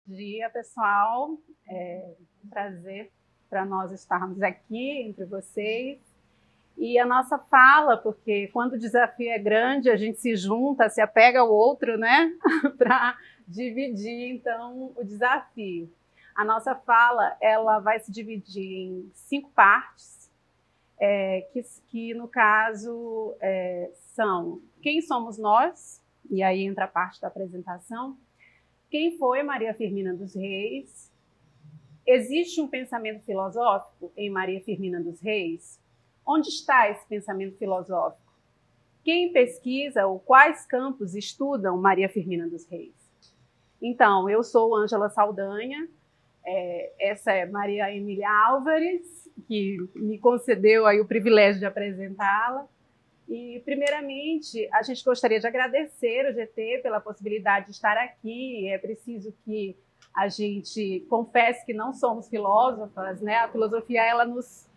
dia, pessoal. É um prazer para nós estarmos aqui entre vocês. E a nossa fala, porque quando o desafio é grande, a gente se junta, se apega ao outro, né? Para dividir, então, o desafio. A nossa fala, ela vai se dividir em 5 partes, que no caso são quem somos nós, e aí entra a parte da apresentação, quem foi Maria Firmina dos Reis, existe um pensamento filosófico em Maria Firmina dos Reis? Onde está esse pensamento filosófico? Quem pesquisa ou quais campos estudam Maria Firmina dos Reis? Então, eu sou Ângela Saldanha, essa é Maria Emília Álvares, que me concedeu aí o privilégio de apresentá-la. E, primeiramente, a gente gostaria de agradecer o GT pela possibilidade de estar aqui. É preciso que a gente confesse que não somos filósofas, né? A filosofia, ela nos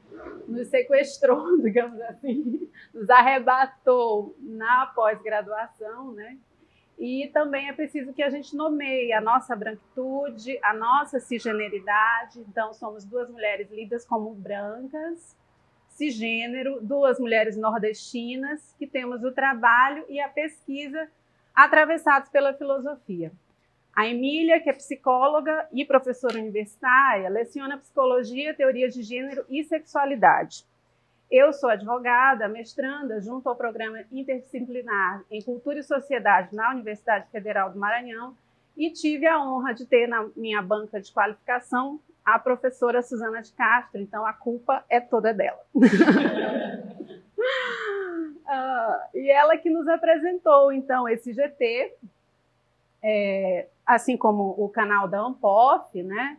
sequestrou, digamos assim, nos arrebatou na pós-graduação, né? E também é preciso que a gente nomeie a nossa branquitude, a nossa cisgeneridade. Então, somos 2 mulheres lidas como brancas, cisgênero, 2 mulheres nordestinas, que temos o trabalho e a pesquisa atravessados pela filosofia. A Emília, que é psicóloga e professora universitária, leciona psicologia, teoria de gênero e sexualidade. Eu sou advogada, mestranda, junto ao programa interdisciplinar em Cultura e Sociedade na Universidade Federal do Maranhão, e tive a honra de ter na minha banca de qualificação a professora Suzana de Castro, então a culpa é toda dela. E ela que nos apresentou, então, esse GT, assim como o canal da Ampof, né?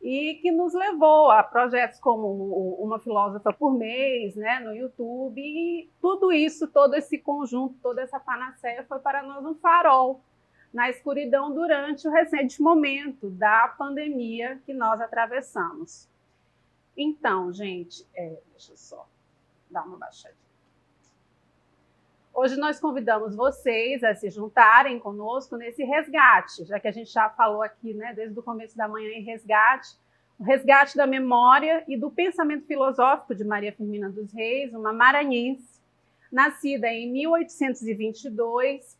E que nos levou a projetos como Uma Filósofa por Mês, né, no YouTube, e tudo isso, todo esse conjunto, toda essa panaceia foi para nós um farol na escuridão durante o recente momento da pandemia que nós atravessamos. Então, gente, deixa eu só dar uma baixadinha. Hoje nós convidamos vocês a se juntarem conosco nesse resgate, já que a gente já falou aqui, né, desde o começo da manhã em resgate, o resgate da memória e do pensamento filosófico de Maria Firmina dos Reis, uma maranhense, nascida em 1822,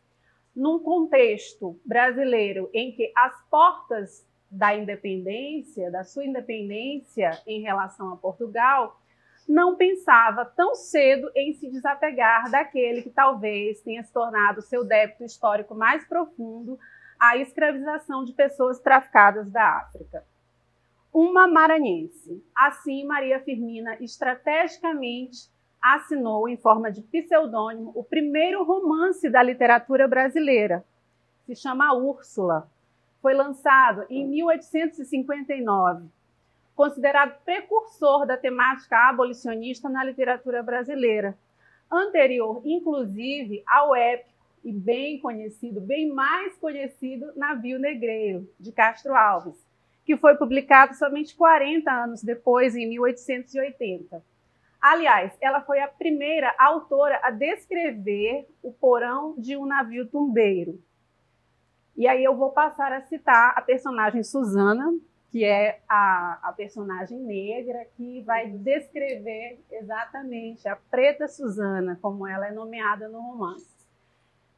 num contexto brasileiro em que as portas da independência, da sua independência em relação a Portugal, não pensava tão cedo em se desapegar daquele que talvez tenha se tornado seu débito histórico mais profundo, a escravização de pessoas traficadas da África. Uma maranhense. Assim, Maria Firmina estrategicamente assinou em forma de pseudônimo o primeiro romance da literatura brasileira. Se chama Úrsula. Foi lançado em 1859. Considerado precursor da temática abolicionista na literatura brasileira, anterior, inclusive, ao épico e bem conhecido, bem mais conhecido, Navio Negreiro, de Castro Alves, que foi publicado somente 40 anos depois, em 1880. Aliás, ela foi a primeira autora a descrever o porão de um navio tumbeiro. E aí eu vou passar a citar a personagem Suzana, que é a personagem negra, que vai descrever exatamente a preta Suzana, como ela é nomeada no romance.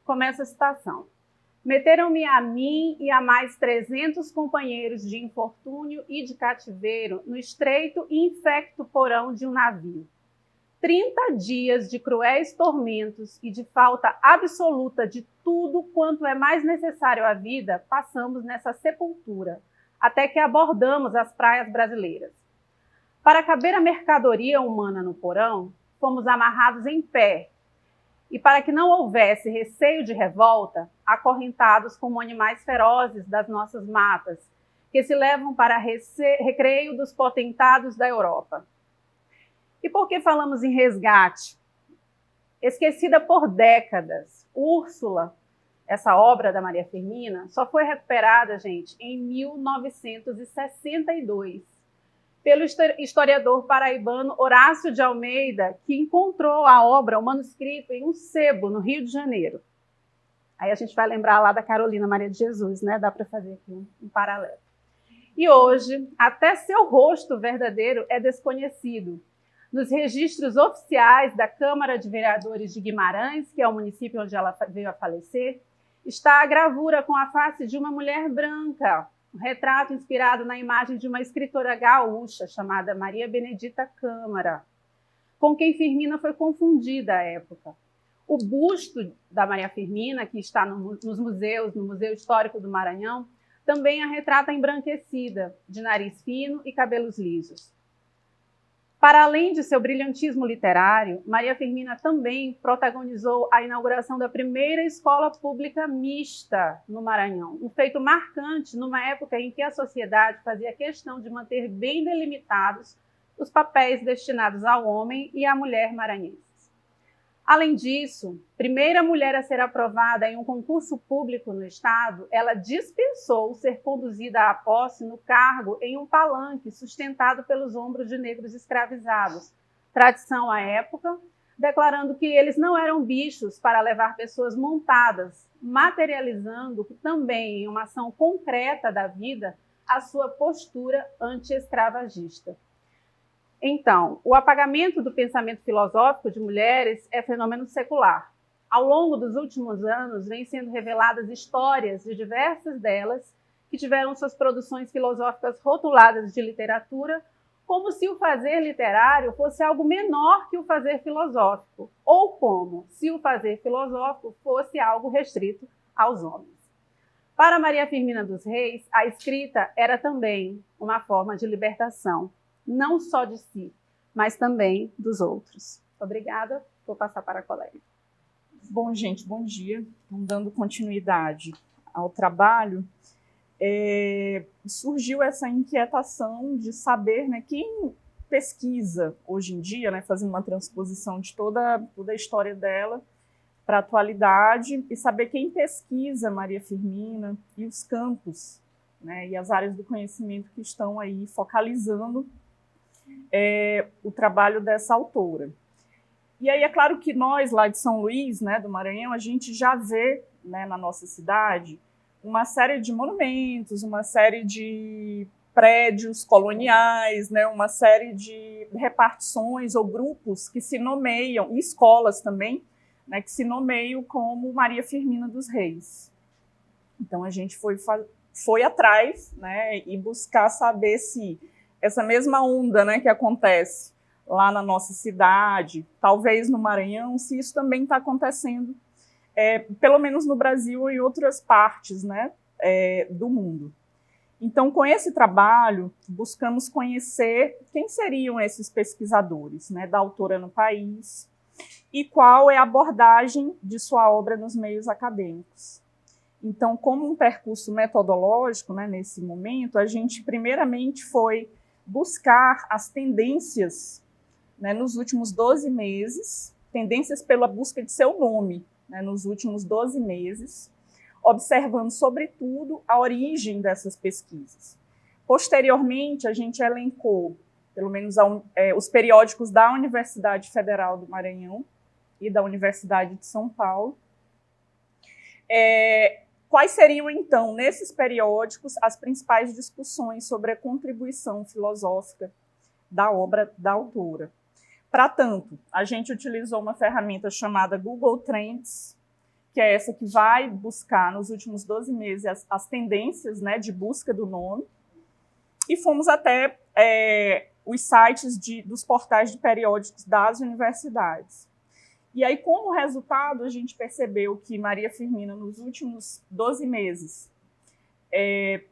Começa a citação. Meteram-me a mim e a mais 300 companheiros de infortúnio e de cativeiro no estreito e infecto porão de um navio. 30 dias de cruéis tormentos e de falta absoluta de tudo quanto é mais necessário à vida passamos nessa sepultura, até que abordamos as praias brasileiras. Para caber a mercadoria humana no porão, fomos amarrados em pé, e para que não houvesse receio de revolta, acorrentados como animais ferozes das nossas matas, que se levam para recreio dos potentados da Europa. E por que falamos em resgate? Esquecida por décadas, Úrsula, essa obra da Maria Firmina, só foi recuperada, gente, em 1962, pelo historiador paraibano Horácio de Almeida, que encontrou a obra, o manuscrito, em um sebo, no Rio de Janeiro. Aí a gente vai lembrar lá da Carolina Maria de Jesus, né? Dá para fazer aqui um paralelo. E hoje, até seu rosto verdadeiro é desconhecido. Nos registros oficiais da Câmara de Vereadores de Guimarães, que é o município onde ela veio a falecer, está a gravura com a face de uma mulher branca, um retrato inspirado na imagem de uma escritora gaúcha chamada Maria Benedita Câmara, com quem Firmina foi confundida à época. O busto da Maria Firmina, que está nos museus, no Museu Histórico do Maranhão, também a retrata embranquecida, de nariz fino e cabelos lisos. Para além de seu brilhantismo literário, Maria Firmina também protagonizou a inauguração da primeira escola pública mista no Maranhão, um feito marcante numa época em que a sociedade fazia questão de manter bem delimitados os papéis destinados ao homem e à mulher maranhenses. Além disso, primeira mulher a ser aprovada em um concurso público no estado, ela dispensou ser conduzida à posse no cargo em um palanque sustentado pelos ombros de negros escravizados, tradição à época, declarando que eles não eram bichos para levar pessoas montadas, materializando também em uma ação concreta da vida a sua postura anti-escravagista. Então, o apagamento do pensamento filosófico de mulheres é fenômeno secular. Ao longo dos últimos anos, vêm sendo reveladas histórias de diversas delas que tiveram suas produções filosóficas rotuladas de literatura, como se o fazer literário fosse algo menor que o fazer filosófico, ou como se o fazer filosófico fosse algo restrito aos homens. Para Maria Firmina dos Reis, a escrita era também uma forma de libertação, não só de si, mas também dos outros. Obrigada, vou passar para a colega. Bom, gente, bom dia. Então, dando continuidade ao trabalho, surgiu essa inquietação de saber, né, quem pesquisa hoje em dia, né, fazendo uma transposição de toda a história dela para a atualidade, e saber quem pesquisa Maria Firmina e os campos, né, e as áreas do conhecimento que estão aí focalizando o trabalho dessa autora. E aí é claro que nós, lá de São Luís, né, do Maranhão, a gente já vê, né, na nossa cidade uma série de monumentos, uma série de prédios coloniais, né, uma série de repartições ou grupos que se nomeiam, e escolas também, né, que se nomeiam como Maria Firmina dos Reis. Então a gente foi atrás, né, e buscar saber se essa mesma onda, né, que acontece lá na nossa cidade, talvez no Maranhão, se isso também está acontecendo, pelo menos no Brasil e em outras partes, né, do mundo. Então, com esse trabalho, buscamos conhecer quem seriam esses pesquisadores, né, da autora no país e qual é a abordagem de sua obra nos meios acadêmicos. Então, como um percurso metodológico, né, nesse momento, a gente primeiramente foi buscar as tendências, né, nos últimos 12 meses, tendências pela busca de seu nome, né, nos últimos 12 meses, observando, sobretudo, a origem dessas pesquisas. Posteriormente, a gente elencou, pelo menos os periódicos da Universidade Federal do Maranhão e da Universidade de São Paulo. Quais seriam, então, nesses periódicos, as principais discussões sobre a contribuição filosófica da obra da autora? Para tanto, a gente utilizou uma ferramenta chamada Google Trends, que é essa que vai buscar, nos últimos 12 meses, as tendências, né, de busca do nome, e fomos até os sites dos portais de periódicos das universidades. E aí, como resultado, a gente percebeu que Maria Firmina, nos últimos 12 meses,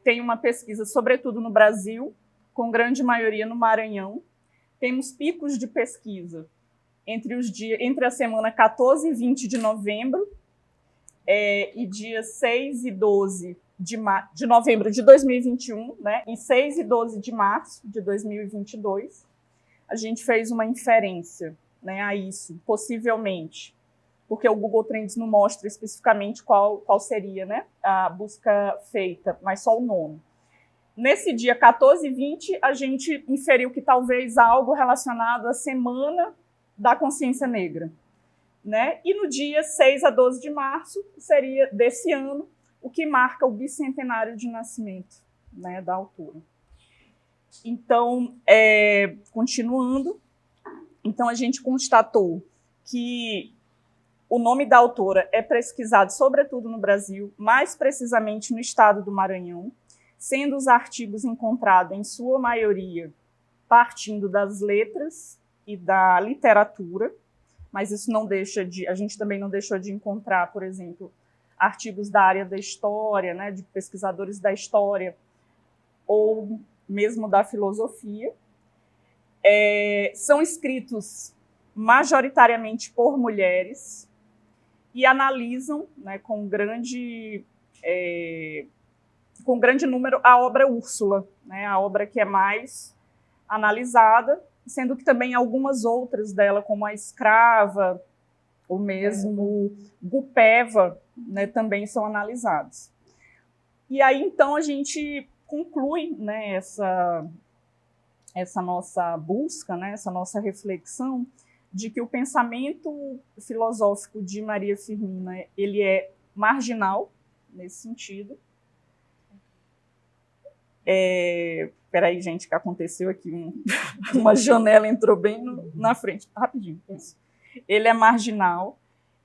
tem uma pesquisa, sobretudo no Brasil, com grande maioria no Maranhão. Temos picos de pesquisa entre a semana 14 e 20 de novembro e dias 6 e 12 de novembro de 2021, né, e 6 e 12 de março de 2022. A gente fez uma inferência, né, a isso, possivelmente, porque o Google Trends não mostra especificamente qual seria, né, a busca feita, mas só o nome. Nesse dia 14 e 20, a gente inferiu que talvez algo relacionado à Semana da Consciência Negra, né? E no dia 6 a 12 de março, seria desse ano, o que marca o bicentenário de nascimento, né, da autora. Então, continuando, então a gente constatou que o nome da autora é pesquisado sobretudo no Brasil, mais precisamente no estado do Maranhão, sendo os artigos encontrados, em sua maioria, partindo das letras e da literatura, mas isso não deixa de, a gente também não deixou de encontrar, por exemplo, artigos da área da história, né, de pesquisadores da história, ou mesmo da filosofia. São escritos majoritariamente por mulheres e analisam, né, com grande número a obra Úrsula, né, a obra que é mais analisada, sendo que também algumas outras dela, como A Escrava, ou mesmo Gupeva, né, também são analisados. E aí, então, a gente conclui, né, essa nossa busca, né, essa nossa reflexão, de que o pensamento filosófico de Maria Firmina ele é marginal, nesse sentido. Peraí, gente, que aconteceu aqui, uma janela entrou bem na frente, rapidinho. Isso. Ele é marginal,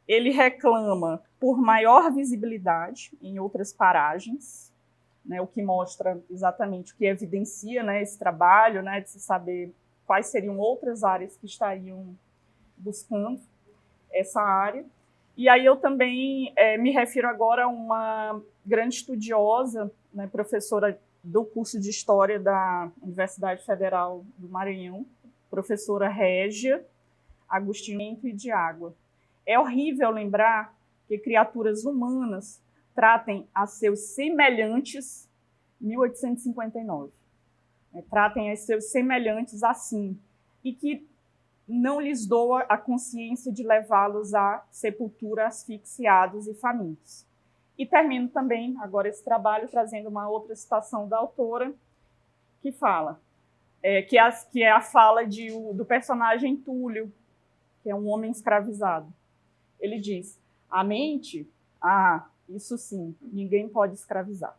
ele reclama por maior visibilidade em outras paragens, né, o que mostra exatamente, o que evidencia, né, esse trabalho, né, de se saber quais seriam outras áreas que estariam buscando essa área. E aí eu também me refiro agora a uma grande estudiosa, né, professora do curso de História da Universidade Federal do Maranhão, professora Régia Agostinho e de Água. É horrível lembrar que criaturas humanas tratem a seus semelhantes, 1859, tratem a seus semelhantes assim, e que não lhes doa a consciência de levá-los à sepultura asfixiados e famintos. E termino também agora esse trabalho trazendo uma outra citação da autora que fala, que é a fala do personagem Túlio, que é um homem escravizado. Ele diz: a mente, isso sim, ninguém pode escravizar.